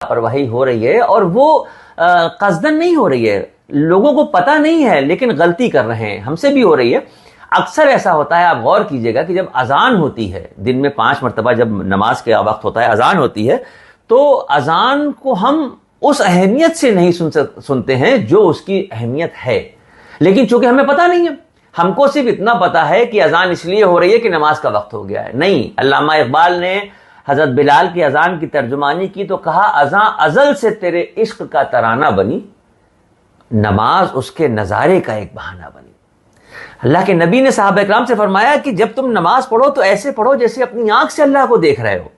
لاپرواہی ہو رہی ہے، اور وہ قصدن نہیں ہو رہی ہے، لوگوں کو پتہ نہیں ہے لیکن غلطی کر رہے ہیں، ہم سے بھی ہو رہی ہے۔ اکثر ایسا ہوتا ہے، آپ غور کیجئے گا کہ جب اذان ہوتی ہے، دن میں 5 مرتبہ جب نماز کے وقت ہوتا ہے، اذان ہوتی ہے، تو اذان کو ہم اس اہمیت سے نہیں سنتے ہیں جو اس کی اہمیت ہے، لیکن چونکہ ہمیں پتہ نہیں ہے، ہم کو صرف اتنا پتا ہے کہ اذان اس لیے ہو رہی ہے کہ نماز کا وقت ہو گیا ہے۔ نہیں، علامہ اقبال نے حضرت بلال کی اذان کی ترجمانی کی تو کہا اذان ازل سے تیرے عشق کا ترانہ بنی، نماز اس کے نظارے کا ایک بہانہ بنی۔ اللہ کے نبی نے صحابہ اکرام سے فرمایا کہ جب تم نماز پڑھو تو ایسے پڑھو جیسے اپنی آنکھ سے اللہ کو دیکھ رہے ہو۔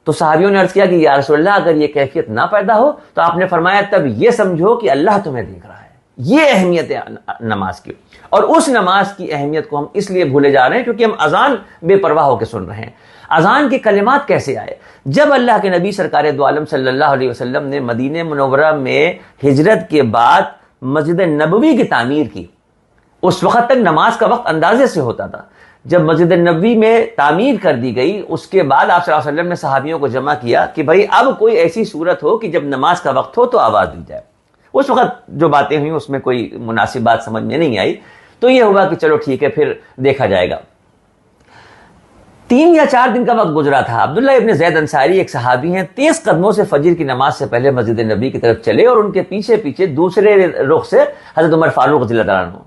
تو صحابیوں نے عرض کیا کہ یا رسول اللہ اگر یہ کیفیت نہ پیدا ہو تو آپ نے فرمایا تب یہ سمجھو کہ اللہ تمہیں دیکھ رہا ہے۔ یہ اہمیت ہے نماز کی، اور اس نماز کی اہمیت کو ہم اس لیے بھولے جا رہے ہیں کیونکہ ہم اذان بے پرواہ ہو کے سن رہے ہیں۔ اذان کے کلمات کیسے آئے؟ جب اللہ کے نبی سرکار دو عالم صلی اللہ علیہ وسلم نے مدینہ منورہ میں ہجرت کے بعد مسجد نبوی کی تعمیر کی، اس وقت تک نماز کا وقت اندازے سے ہوتا تھا۔ جب مسجد نبوی میں تعمیر کر دی گئی، اس کے بعد آپ صلی اللہ علیہ وسلم نے صحابیوں کو جمع کیا کہ بھائی اب کوئی ایسی صورت ہو کہ جب نماز کا وقت ہو تو آواز دی جائے۔ اس وقت جو باتیں ہوئیں اس میں کوئی مناسب بات سمجھ میں نہیں آئی، تو یہ ہوا کہ چلو ٹھیک ہے پھر دیکھا جائے گا۔ 3 یا 4 دن کا وقت گزرا تھا، عبداللہ ابن زید انصاری ایک صحابی ہیں، تیز قدموں سے فجر کی نماز سے پہلے مسجد نبی کی طرف چلے، اور ان کے پیچھے پیچھے دوسرے رخ سے حضرت عمر فاروق رضی اللہ عنہ۔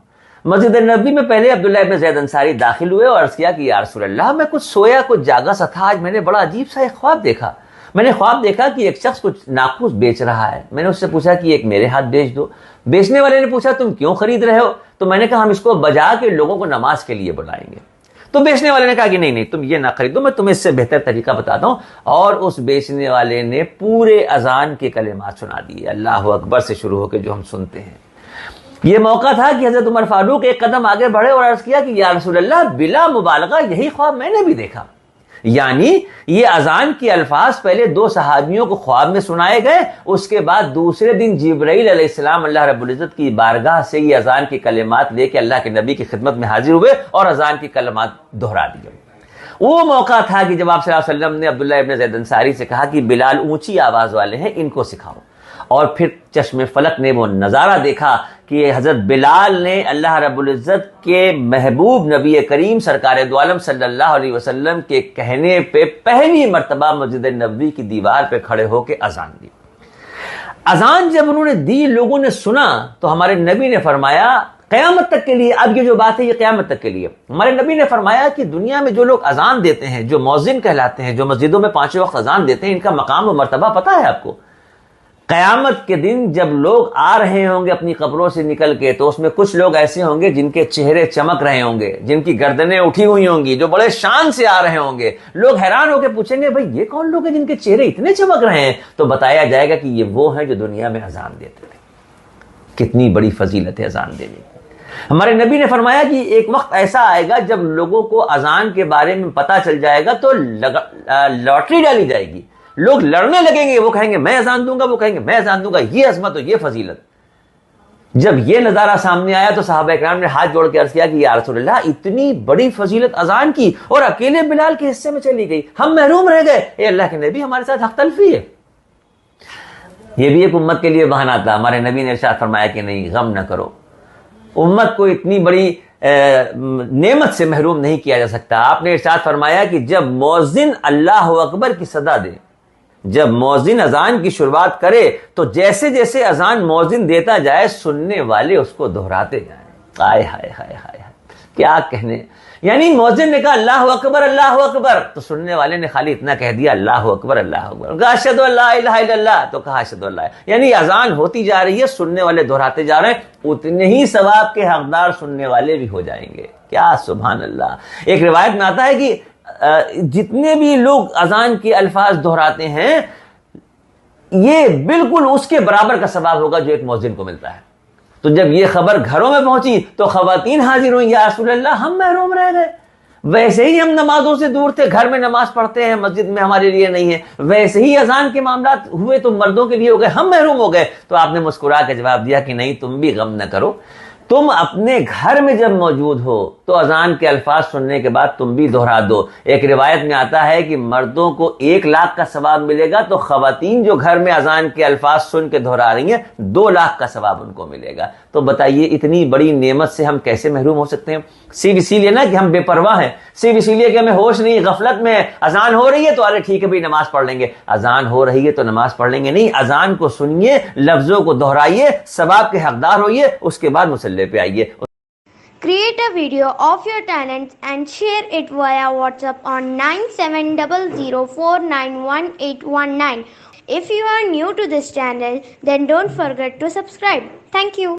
مسجد نبی میں پہلے عبداللہ ابن زید انصاری داخل ہوئے اور عرض کیا کہ یا رسول اللہ میں کچھ سویا کچھ جاگا سا تھا، آج میں نے بڑا عجیب سا ایک خواب دیکھا۔ میں نے خواب دیکھا کہ ایک شخص کچھ ناقوس بیچ رہا ہے، میں نے اس سے پوچھا کہ ایک میرے ہاتھ بیچ دو۔ بیچنے والے نے پوچھا تم کیوں خرید رہے ہو؟ تو میں نے کہا ہم اس کو بجا کے لوگوں کو نماز کے لیے بلائیں گے۔ تو بیچنے والے نے کہا کہ نہیں تم یہ نہ خریدو، میں تمہیں اس سے بہتر طریقہ بتاتا ہوں، اور اس بیچنے والے نے پورے اذان کے کلمات سنا دیے، اللہ اکبر سے شروع ہو کے جو ہم سنتے ہیں۔ یہ موقع تھا کہ حضرت عمر فاروق ایک قدم آگے بڑھے اور عرض کیا کہ یا رسول اللہ بلا مبالغہ یہی خواب میں نے بھی دیکھا۔ یعنی یہ اذان کے الفاظ پہلے 2 صحابیوں کو خواب میں سنائے گئے، اس کے بعد دوسرے دن جبرائیل علیہ السلام اللہ رب العزت کی بارگاہ سے یہ اذان کے کلمات لے کے اللہ کے نبی کی خدمت میں حاضر ہوئے اور اذان کے کلمات دہرا دیے۔ وہ موقع تھا کہ جب آپ صلی اللہ علیہ وسلم نے عبداللہ ابن زید انصاری سے کہا کہ بلال اونچی آواز والے ہیں، ان کو سکھاؤ، اور پھر چشم فلک نے وہ نظارہ دیکھا کہ حضرت بلال نے اللہ رب العزت کے محبوب نبی کریم سرکار دو عالم صلی اللہ علیہ وسلم کے کہنے پہ پہلی مرتبہ مسجد نبوی کی دیوار پہ کھڑے ہو کے اذان دی۔ اذان جب انہوں نے دی، لوگوں نے سنا، تو ہمارے نبی نے فرمایا قیامت تک کے لیے، اب یہ جو بات ہے یہ قیامت تک کے لیے، ہمارے نبی نے فرمایا کہ دنیا میں جو لوگ اذان دیتے ہیں، جو مؤذن کہلاتے ہیں، جو مسجدوں میں 5 وقت اذان دیتے ہیں، ان کا مقام و مرتبہ پتہ ہے آپ کو؟ قیامت کے دن جب لوگ آ رہے ہوں گے اپنی قبروں سے نکل کے، تو اس میں کچھ لوگ ایسے ہوں گے جن کے چہرے چمک رہے ہوں گے، جن کی گردنیں اٹھی ہوئی ہوں گی، جو بڑے شان سے آ رہے ہوں گے۔ لوگ حیران ہو کے پوچھیں گے بھئی یہ کون لوگ ہیں جن کے چہرے اتنے چمک رہے ہیں؟ تو بتایا جائے گا کہ یہ وہ ہیں جو دنیا میں اذان دیتے تھے۔ کتنی بڑی فضیلت ہے اذان دینے کی۔ ہمارے نبی نے فرمایا کہ ایک وقت ایسا آئے گا جب لوگوں کو اذان کے بارے میں پتہ چل جائے گا تو لاٹری ڈالی جائے گی، لوگ لڑنے لگیں گے، وہ کہیں گے میں اذان دوں گا، وہ کہیں گے میں اذان دوں گا، یہ عظمت اور یہ فضیلت۔ جب یہ نظارہ سامنے آیا تو صحابہ کرام نے ہاتھ جوڑ کے عرض کیا کہ یا رسول اللہ اتنی بڑی فضیلت اذان کی اور اکیلے بلال کے حصے میں چلی گئی، ہم محروم رہ گئے، اے اللہ کے نبی ہمارے ساتھ حق تلفی ہے۔ یہ بھی ایک امت کے لیے بہانہ تھا۔ ہمارے نبی نے ارشاد فرمایا کہ نہیں، غم نہ کرو، امت کو اتنی بڑی نعمت سے محروم نہیں کیا جا سکتا۔ آپ نے ارشاد فرمایا کہ جب مؤذن اللہ اکبر کی صدا دے، جب مؤذن اذان کی شروعات کرے تو جیسے جیسے اذان مؤذن دیتا جائے سننے والے اس کو دہراتے جائیں۔ ہائے ہائے ہائے ہائے، کیا کہنے، یعنی مؤذن نے کہا اللہ اکبر اللہ اکبر، تو سننے والے نے خالی اتنا کہہ دیا اللہ اکبر اللہ اکبر، کہا اشہدو ان لا الہ الا اللہ، تو کہا اشہدو ان لا، یعنی اذان ہوتی جا رہی ہے، سننے والے دہراتے جا رہے ہیں، اتنے ہی ثواب کے حقدار سننے والے بھی ہو جائیں گے۔ کیا سبحان اللہ۔ ایک روایت میں آتا ہے کہ جتنے بھی لوگ اذان کے الفاظ دہراتے ہیں یہ بالکل اس کے برابر کا ثواب ہوگا جو ایک مؤذن کو ملتا ہے۔ تو جب یہ خبر گھروں میں پہنچی تو خواتین حاضر ہوئیں، یا رسول اللہ ہم محروم رہ گئے، ویسے ہی ہم نمازوں سے دور تھے، گھر میں نماز پڑھتے ہیں، مسجد میں ہمارے لیے نہیں ہے، ویسے ہی اذان کے معاملات ہوئے تو مردوں کے لیے ہو گئے، ہم محروم ہو گئے۔ تو آپ نے مسکرا کے جواب دیا کہ نہیں تم بھی غم نہ کرو، تم اپنے گھر میں جب موجود ہو تو اذان کے الفاظ سننے کے بعد تم بھی دہرا دو. ایک روایت میں آتا ہے کہ مردوں کو 1 لاکھ کا ثواب ملے گا, تو خواتین جو گھر میں اذان کے الفاظ سن کے دہرا رہی ہیں 2 لاکھ کا ثواب ان کو ملے گا. تو بتائیے اتنی بڑی نعمت سے ہم کیسے محروم ہو سکتے ہیں؟ صرف اسی لیے نا کہ ہم بے پرواہ ہیں, صرف اسی لیے کہ ہمیں ہوش نہیں, غفلت میں اذان ہو رہی ہے تو ارے ٹھیک ہے بھائی نماز پڑھ لیں گے, اذان ہو رہی ہے تو نماز پڑھ لیں گے نہیں. اذان کو سنیے, لفظوں کو دہرائیے, ثواب کے حقدار ہوئیے, اس کے بعد مصلی پہ آئیے. Create a video of your talents and share it via WhatsApp on 9700491819. If you are new to this channel, then don't forget to subscribe. Thank you.